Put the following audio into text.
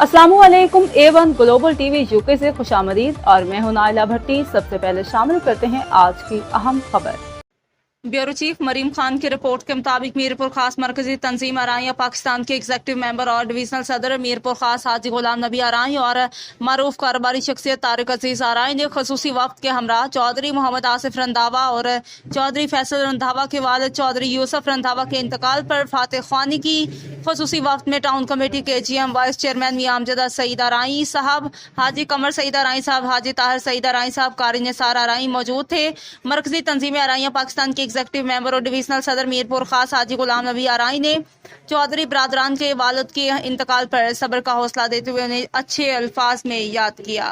अस्सलामुअलैकुम A1 global TV UK से खुशामदीद और मैं हूं नाइला भट्टी। सबसे पहले शामिल करते हैं आज की अहम खबर। ब्यूरो चीफ मरीम खान की रिपोर्ट के मुताबिक मीरपुर खास मरकजी तंजीम आराई पाकिस्तान के एग्जीक्यूटिव मेंबर और डिवीजनल सदर मीरपुर खास हाजी गुलाम नबी आराई और मारूफ कारोबारी शख्सियत तारिक अजीज आराई ने खसूसी वक्त के हमरा चौधरी मोहम्मद आसिफ रंधावा और चौधरी फैसल रंधावा के वालिद चौधरी यूसुफ रंधावा के इंतकाल पर फातह ख्वानी की। खसूसी वक्त में टाउन कमेटी के GM वाइस चेयरमैन मियां अमजद सईद आराई साहब, हाजी कमर सईद आराई साहब, हाजी ताहिर सईद आराई साहब, कारी निसार आराई मौजूद थे। मरकजी तंजीम आराई पाकिस्तान के एग्जीक्यूटिव मेंबर और डिवीजनल सदर मीरपुर खास हाजी गुलाम नबी आराई ने चौधरी बरादरान के वालिद के इंतकाल पर सब्र का हौसला देते हुए उन्हें अच्छे अल्फाज में याद किया।